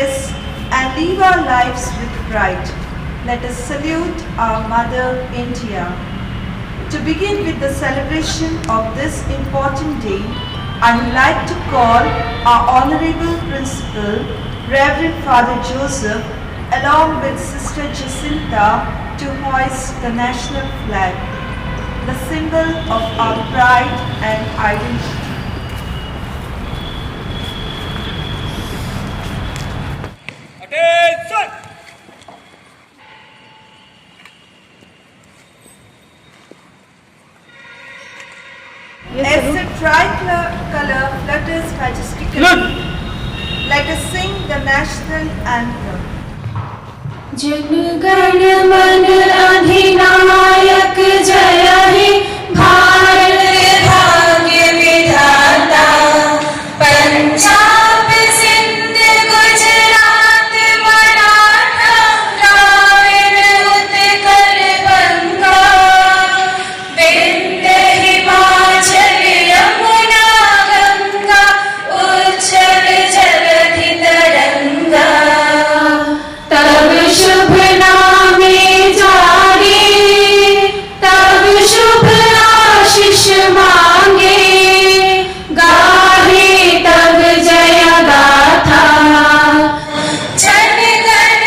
progress and live our lives with pride. Let us salute our Mother India. To begin with the celebration of this important day, I would like to call our Honorable Principal, Reverend Father Joseph, along with Sister Jacinta, to hoist the national flag, the symbol of our pride and identity. Attention! As the tricolor flutters majestically, let us sing the national anthem. Jana Gana मन अधिनायक जय हे भारत भाग्य विधाता पंजाब सिंध गुजरात मराठा द्राविड़ उत्कल बंगा विंध्य हिमाचल यमुना गंगा उच्चल जलधि तरंगा तब शुभ नामे जागे तब शुभ आशीष मांगे गाहे तब जय गाथा जन गण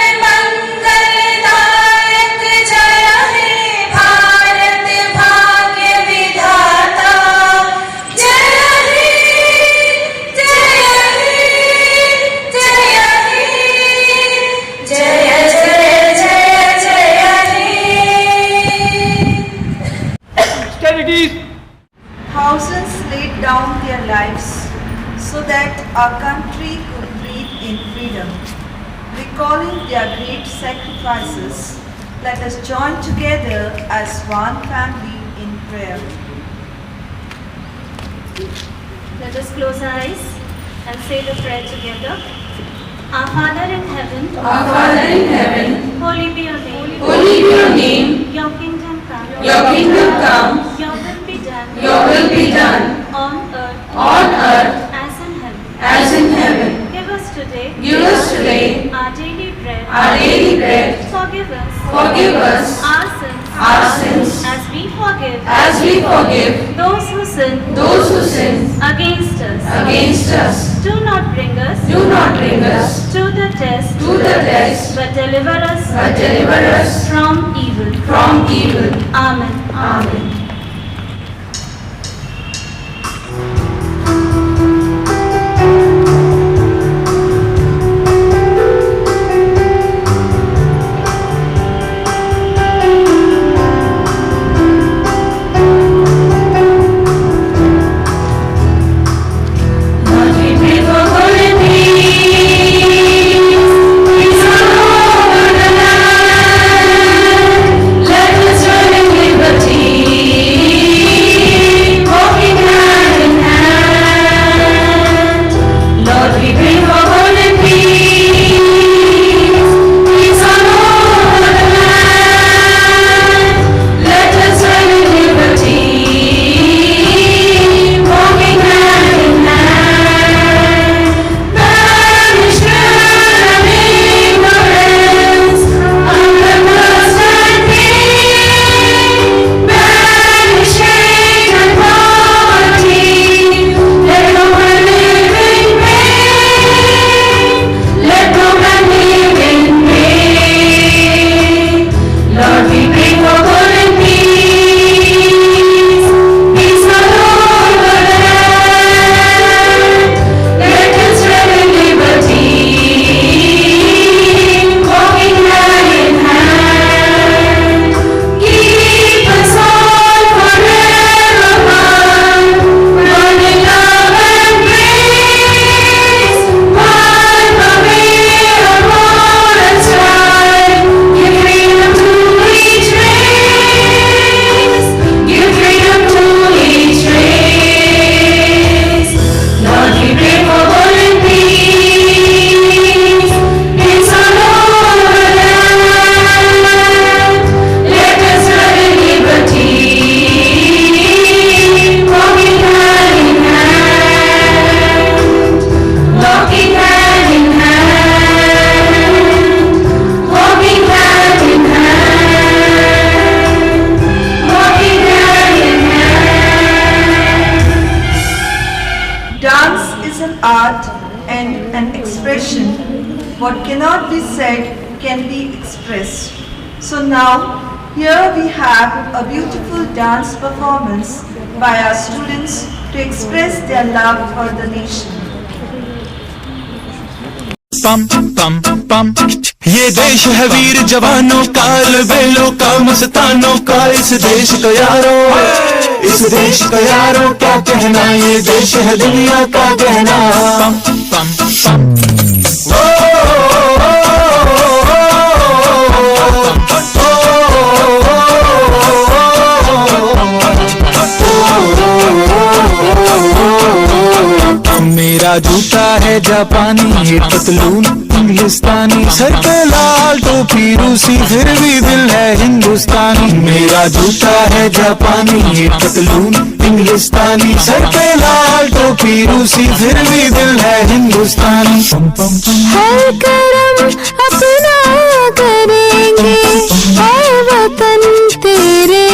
मंगलदायक जय हे भारत भाग्य विधाता जय हे जय हे जय हे जय जय जय जय हे Austerities! Thousands laid down their lives so that our country could breathe in freedom. Recalling their great sacrifices, let us join together as one family in prayer. Let us close our eyes and say the prayer together. Our Father in heaven, holy be your name. Holy be your name, Your kingdom come. your kingdom come, Your will be done your will be done on earth on earth as in heaven. as in heaven. Give us today Give us today our daily bread. our daily bread. Forgive us Forgive us our sins as we forgive forgive those who sin against us. against us. Do not bring us Do not bring us to the test, to the test, but deliver us from evil. from evil. Amen. Amen. Lord, we pray for golden peace. Peace all over the land. Let us run in liberty. what cannot be said can be expressed. So now, here we have a beautiful dance performance by our students to express their love for the nation. पम पम पम ये देश है वीर जवानों का, अलबेलों का, मस्तानों का। इस देश का यारों, इस देश का यारों क्या कहना, ये देश है दुनिया का गहना। पम पम पम मेरा जूता है जापानी, ये पतलून इंग्लिस्तानी, सर पे लाल टोपी रूसी, फिर भी दिल है हिंदुस्तानी। मेरा जूता है जापानी, ये पतलून इंग्लिस्तानी, सर पे लाल टोपी रूसी, फिर भी दिल है हिंदुस्तानी। हर करम अपना करेंगे, ऐ वतन तेरे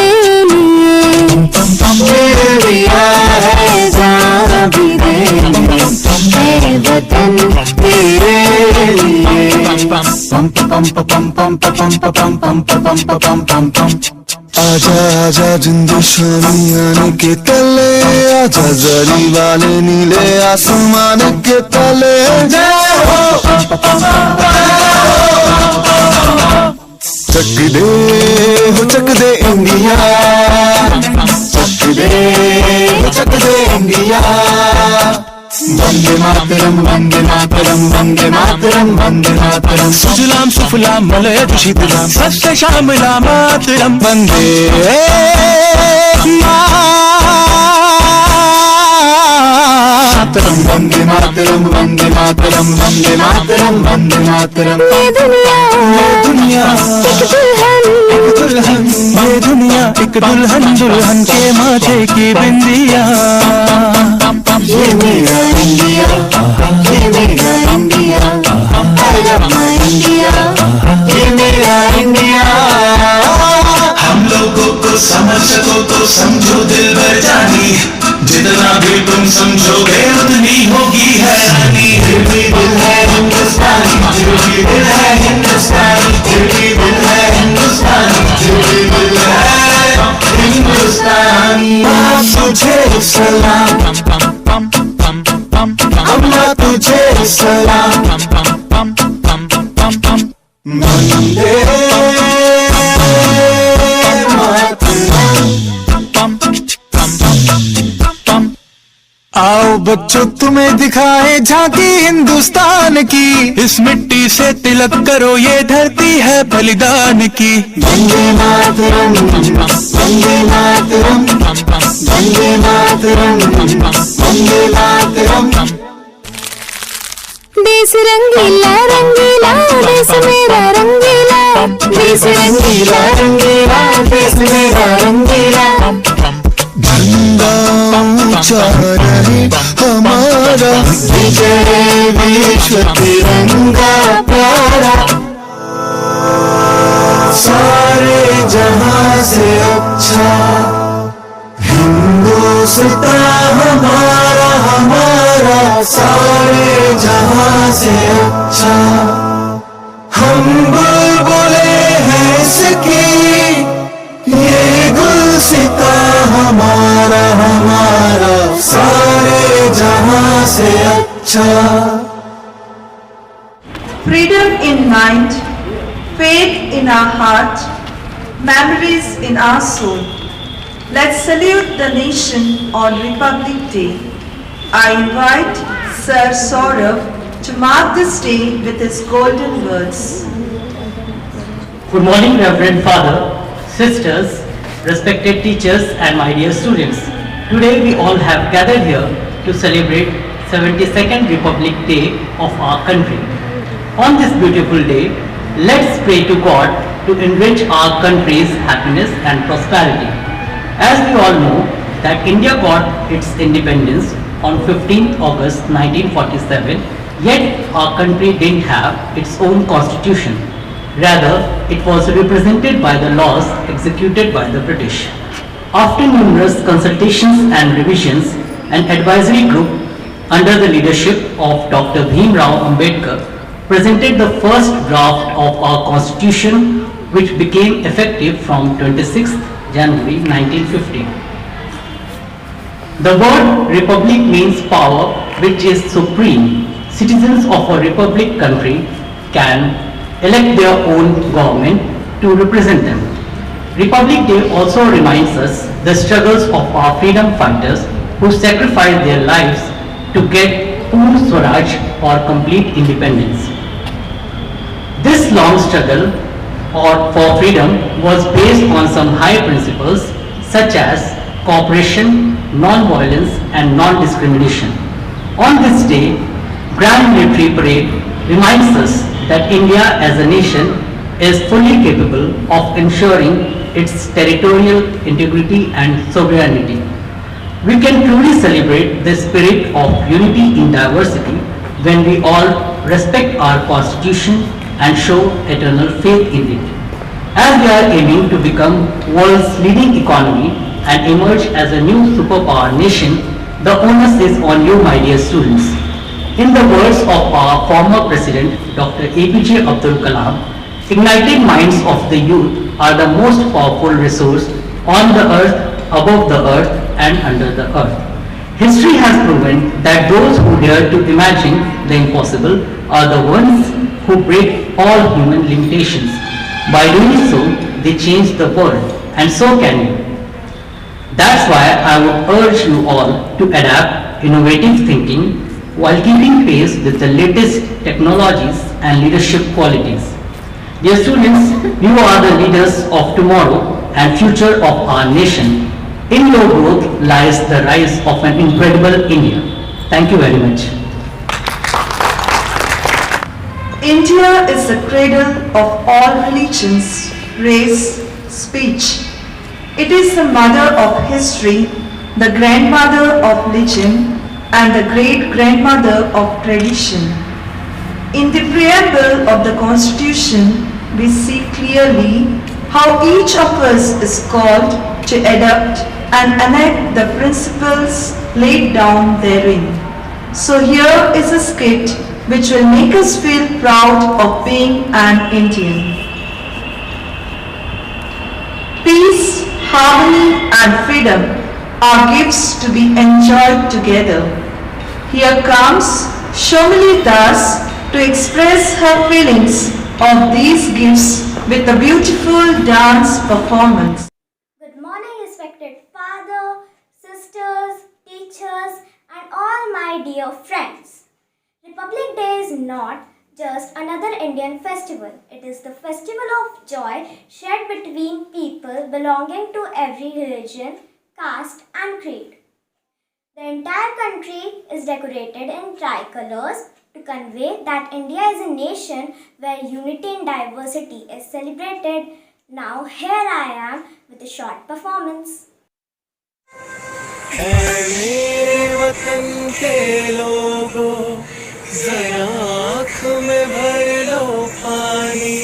लिए, दिया है जान भी देंगे, ऐ वतन तेरे लिए। पम पम पम पम पम पम पम पम पम पम आजा आजा जिंदशानी आने के तले, आजा जरी वाले नीले आसमान के तले। जय हो चक दे इंडिया, चक दे इंडिया। वंदे मातरम, वंदे मातरम, वंदे मातरम, वंदे मातरम। सुजलाम सुफलाम मलयज शीतलाम, सत्य श्यामलाम मातरम। वंदे मातरम, वंदे मातरम, वंदे मातरम, वंदे मातरम, वंदे मातरम। ये दुनिया एक दुल्हन, ये दुनिया एक दुल्हन, दुल्हन के माथे की बिंदिया। ये मेरा इंडिया, ये मेरा India, I love my India, ये मेरा इंडिया। हम लोगों को समझ सको तो समझो दिल भर जानी, जितना भी तुम समझोगे उतनी होगी हैरानी। फिर भी दिल है हिंदुस्तानी, फिर भी दिल है हिंदुस्तानी, फिर भी दिल है हिंदुस्तानी, फिर भी दिल है हिंदुस्तानी। तुझे सलाम, अम्मा तुझे सलाम। वंदे आओ बच्चों तुम्हें दिखाए झांकी हिंदुस्तान की, इस मिट्टी से तिलक करो ये धरती है बलिदान की। वंदे मातरम, वंदे मातरम, वंदे मातरम, वंदे मातरम। देश रंगीला रंगीला, देश मेरा रंगीला, देश रंगीला रंगीला, देश मेरा रंगीला। झंडा ऊंचा रहे हमारा, विजय विश्व तिरंगा प्यारा। सारे जहां से अच्छा हिंदुस्तान हमारा, हमारा। सारे जहां से अच्छा हम बुलबुले हैं इसकी, ये गुलसिता हमारा, हमारा। सारे जहां से अच्छा। Freedom in mind, faith in our heart, memories in our soul. Let's salute the nation on Republic Day. I invite Sir Saurav to mark this day with his golden words. Good morning, Reverend Father, sisters, respected teachers and my dear students. Today we all have gathered here to celebrate 72nd Republic Day of our country. On this beautiful day, let's pray to God to enrich our country's happiness and prosperity. As we all know that India got its independence on 15th August 1947, yet our country didn't have its own constitution. Rather, it was represented by the laws executed by the British. After numerous consultations and revisions, an advisory group under the leadership of Dr. Bhim Rao Ambedkar presented the first draft of our constitution, which became effective from 26th January 1950. The word republic means power which is supreme. Citizens of a republic country can elect their own government to represent them. Republic Day also reminds us the struggles of our freedom fighters who sacrificed their lives to get Purna Swaraj or complete independence. This long struggle for freedom was based on some high principles such as cooperation, non-violence and non-discrimination. On this day, Grand Military Parade reminds us that India as a nation is fully capable of ensuring its territorial integrity and sovereignty. We can truly celebrate the spirit of unity in diversity when we all respect our constitution and show eternal faith in it. As we are aiming to become world's leading economy and emerge as a new superpower nation, the onus is on you, my dear students. In the words of our former President, Dr. APJ Abdul Kalam, ignited minds of the youth are the most powerful resource on the earth, above the earth and under the earth. History has proven that those who dare to imagine the impossible are the ones who break all human limitations. By doing so, they change the world, and so can you. That's why I would urge you all to adapt innovative thinking while keeping pace with the latest technologies and leadership qualities. Dear students, you are the leaders of tomorrow and future of our nation. In your growth lies the rise of an incredible India. Thank you very much. India is the cradle of all religions, race, speech. It is the mother of history, the grandmother of legend, and the great-grandmother of tradition. In the preamble of the Constitution, we see clearly how each of us is called to adopt and enact the principles laid down therein. So here is a skit which will make us feel proud of being an Indian. Peace, harmony and freedom are gifts to be enjoyed together. Here comes Shomali Das to express her feelings of these gifts with a beautiful dance performance. Good morning, respected father, sisters, teachers, and all my dear friends. Republic Day is not just another Indian festival. It is the festival of joy shared between people belonging to every religion, caste, and creed. The entire country is decorated in tricolors to convey that India is a nation where unity in diversity is celebrated. Now here I am with a short performance. मेरे वतन के लोगों ज़रा आँख में भर लो पानी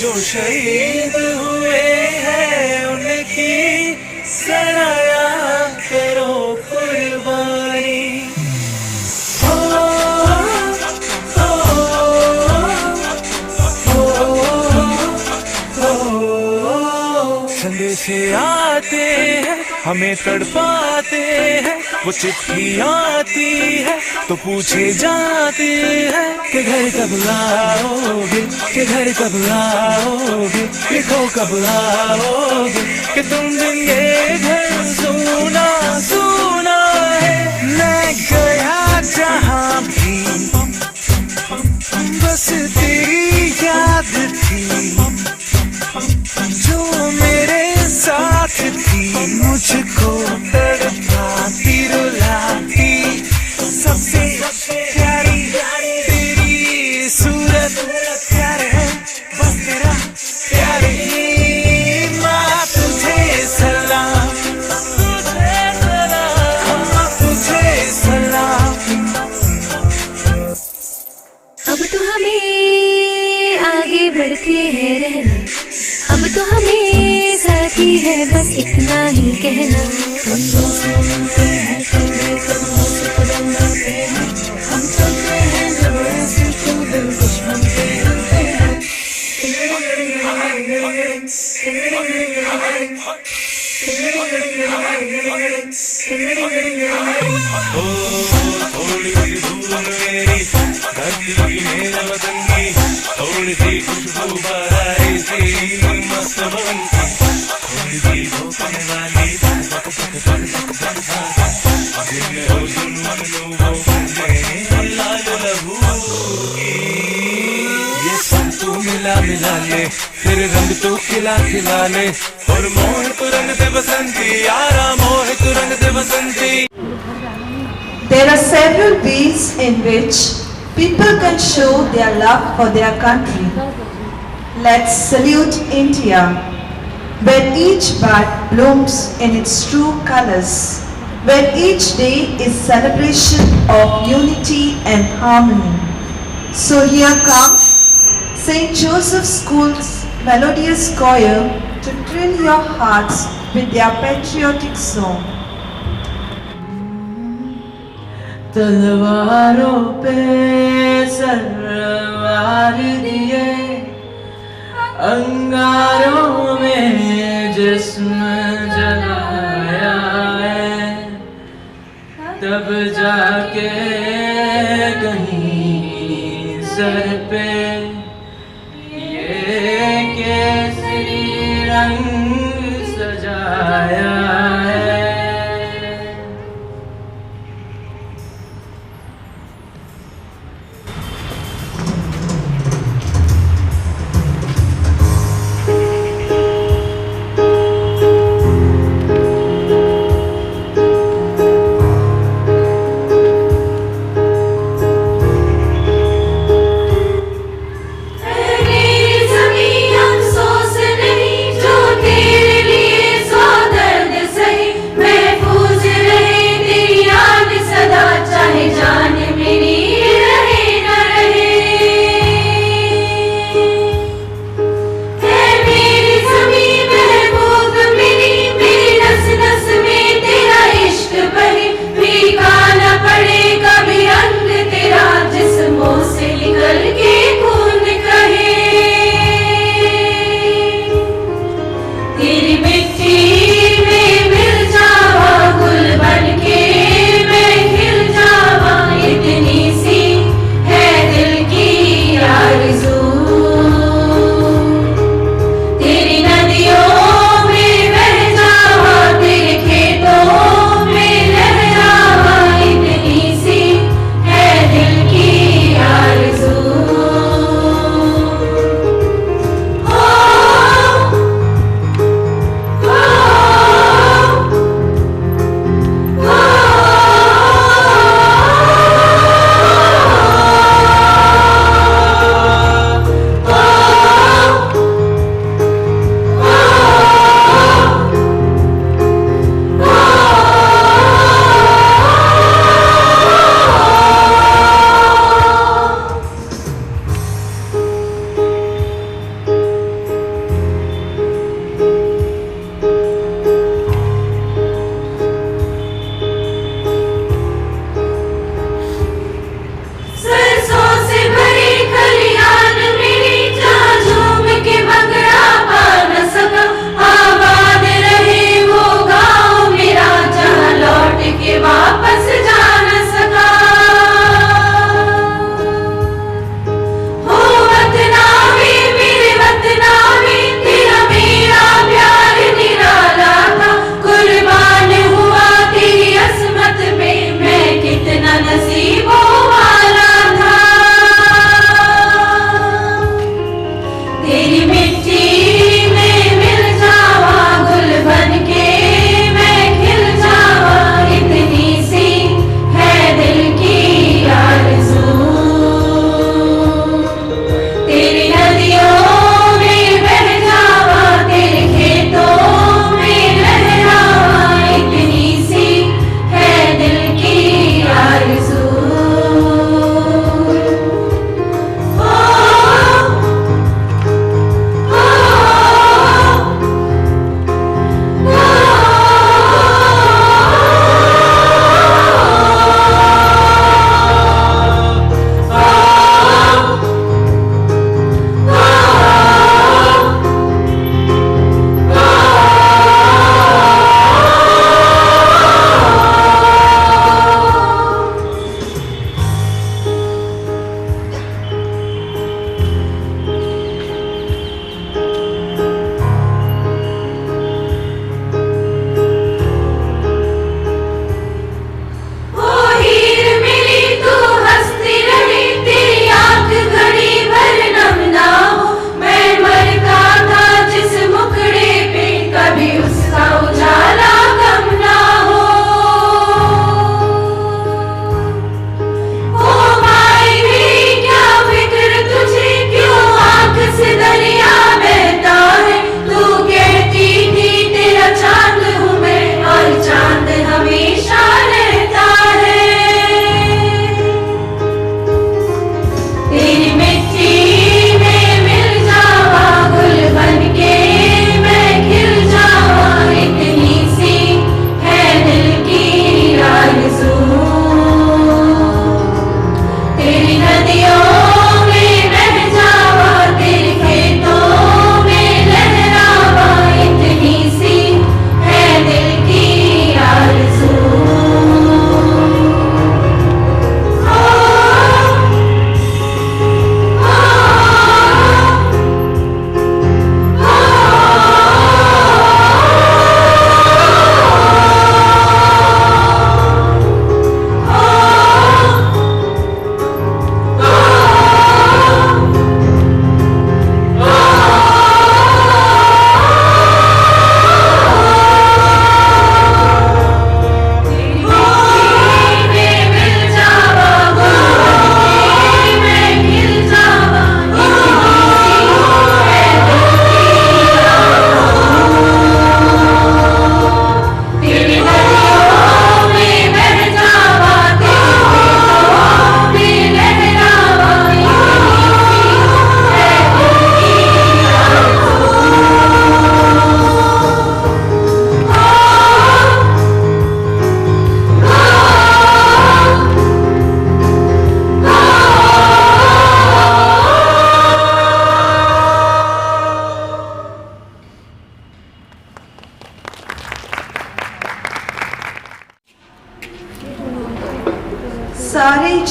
जो शहीद हुए हैं उनकी ज़रा याद करो कुर्बानी संदेश आते हैं हमें तड़पाते हैं वो चिट्ठी आती है तो पूछे जाते हैं कि घर कब लाओगे कि घर कब लाओगे लिखो कब लाओगे कि तुम बिन ये घर सुना सुना है मैं गया जहाँ भी बस तेरी याद थी जो मेरे साथ थी मुझको तड़पाती रुलाती सबसे प्यारी तेरी सूरत प्यार है बस तेरा प्यार ही माँ तुझे सलाम अम्मा तुझे सलाम अब तो हमें आगे बढ़ते हैं रहना अब तो हमें साथी है बस इतना ही कहना हम दोस्तों मिलते हैं कभी कभी कदम बढ़ते हैं हम चलते हैं जब ऐसे तो दिल कुछ थोड़ी सी धूल मेरी धरती की मेरा वतन की, थोड़ी सी खुशबू बहारी सी मस्त बन की, थोड़ी सी धोखने वाली जिनमें हो जुनून वो मुझे लाल लहू की। ये सब तू मिला मिला ले, फिर रंग तू खिला खिला ले, और मोह तू रंग दे बसंती यारा, मोह तू रंग दे बसंती। There are several ways in which people can show their love for their country. Let's salute India, where each bud blooms in its true colors, where each day is celebration of unity and harmony. So here comes St. Joseph School's melodious choir to thrill your hearts with their patriotic song. तलवारों पे सरवार दिए, अंगारों में जिस्म जलाया है, तब जाके कहीं सर पे ये केसरी रंग सजाया है। अफसोस नहीं जो तेरे लिए सौ दर्द सहे।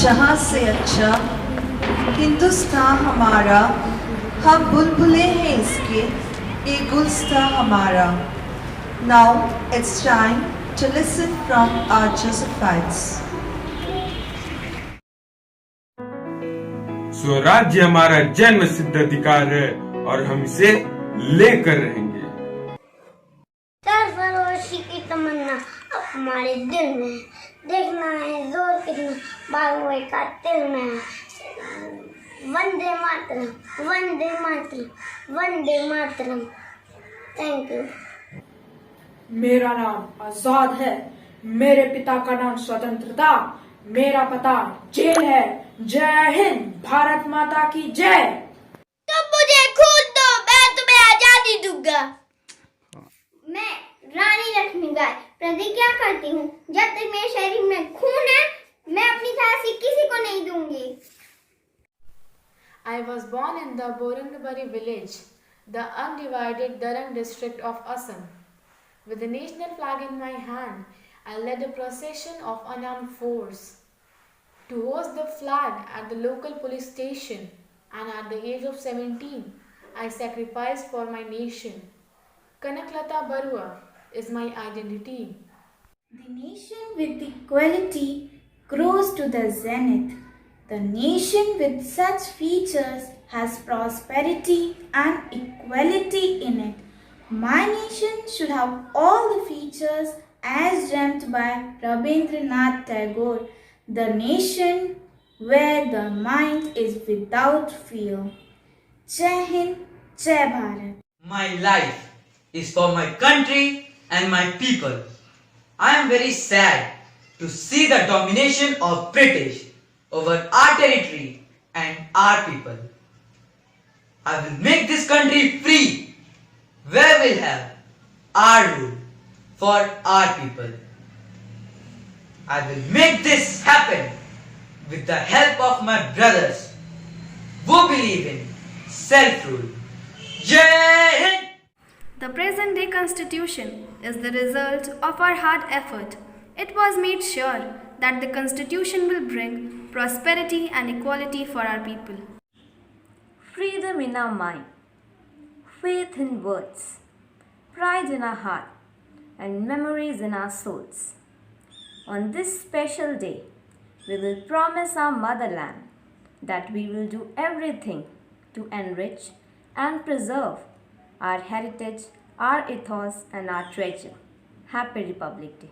जहाँ से अच्छा हिंदुस्तान हमारा, हम बुलबुले हैं इसके, ये गुलस्ता हमारा. Now it's time to listen from our Josephites. स्वराज्य हमारा जन्म सिद्ध अधिकार है और हम इसे लेकर रहेंगे. सरफरोशी की तमन्ना अब हमारे दिल में है. देखना है जोर कितना बागुए का दिल में है. वंदे मातरम, वंदे मातरम, वंदे मातरम. Thank you. मेरा नाम आजाद है. मेरे पिता का नाम स्वतंत्रता. मेरा पता जेल है. जय हिंद. भारत माता की जय. तुम मुझे खून दो, मैं तुम्हें आजादी दूंगा. मैं रानी लक्ष्मीबाई प्रतिज्ञा करती हूँ, जब तक मेरे शरीर में खून है मैं अपनी झांसी किसी को नहीं दूंगी. I was born in the Borangabari village, the undivided Darang district of Assam. With the national flag in my hand, I led a procession of unarmed force to hoist the flag at the local police station, and at the age of 17, I sacrificed for my nation. Kanaklata Barua is my identity. The nation with equality grows to the zenith. The nation with such features has prosperity and equality in it. My nation should have all the features as dreamt by Rabindranath Tagore. The nation where the mind is without fear. Jai Hind, Jai Bharat. My life is for my country and my people. I am very sad to see the domination of British over our territory and our people. I will make this country free, where we'll have our rule for our people. I will make this happen with the help of my brothers who believe in self-rule. Jai Hind! The present day constitution is the result of our hard effort. It was made sure that the constitution will bring prosperity and equality for our people. Freedom in our mind, faith in words, pride in our heart, and memories in our souls. On this special day, we will promise our motherland that we will do everything to enrich and preserve our heritage, our ethos, and our treasure. Happy Republic Day.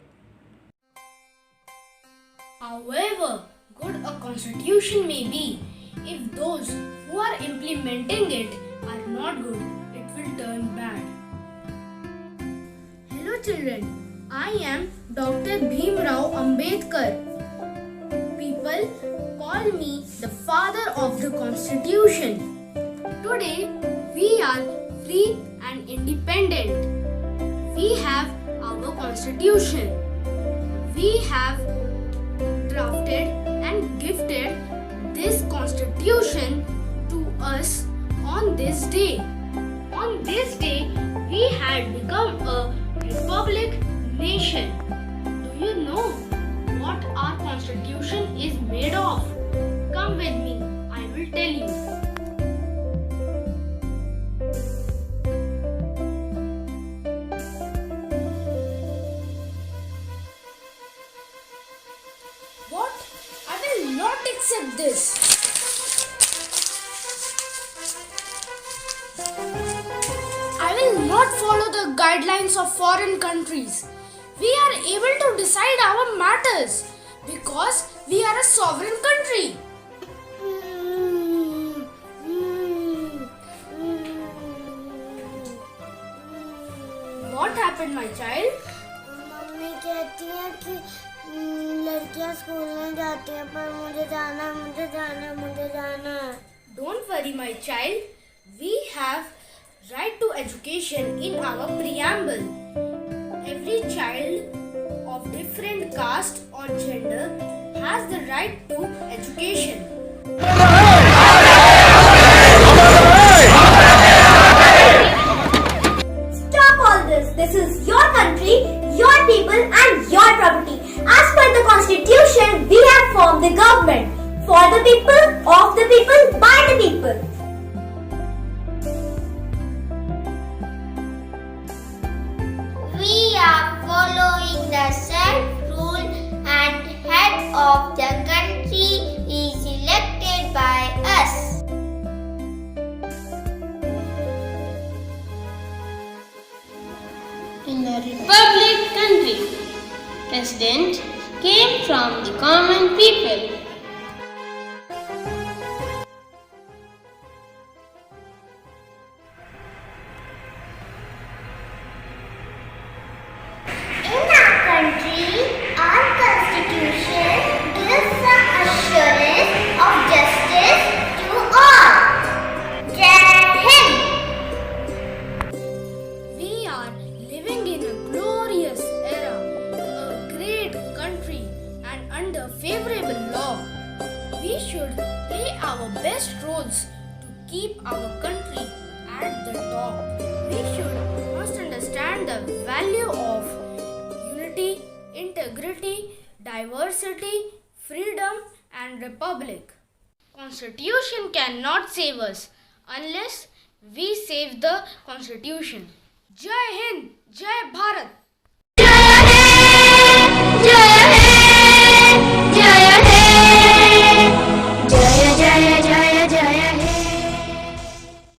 However good a constitution may be, if those who are implementing it are not good, it will turn bad. Hello children, I am Dr. Bhimrao Ambedkar. People call me the father of the constitution. Today we are free and independent. We have our constitution. We have drafted and gifted this constitution to us on this day. On this day, we had become a republic nation. Do you know what our constitution is made of? Come with me, I will tell you. Accept this. I will not follow the guidelines of foreign countries. We are able to decide our matters because we are a sovereign country. What happened, my child? Mummy कहती है कि लड़कियां school में जाती हैं पर मुझे जाना है. Don't worry, my child. We have right to education in our preamble. Every child of different caste or gender has the right to education. Stop all this. This is your country, your people and your property. As per the constitution, we have formed the government. a republic country. President came from the common people. In our country, our constitution gives the assurance of justice to all. Jai Hind! We are living in a glorious era, a great country, and under favorable law. We should play our best roles to keep our country at the top. We must understand the value of unity, integrity, diversity, freedom, and republic. Constitution cannot save us unless we save the Constitution. Jai Hind, Jai Bharat. Jai Hind, Jai Hind,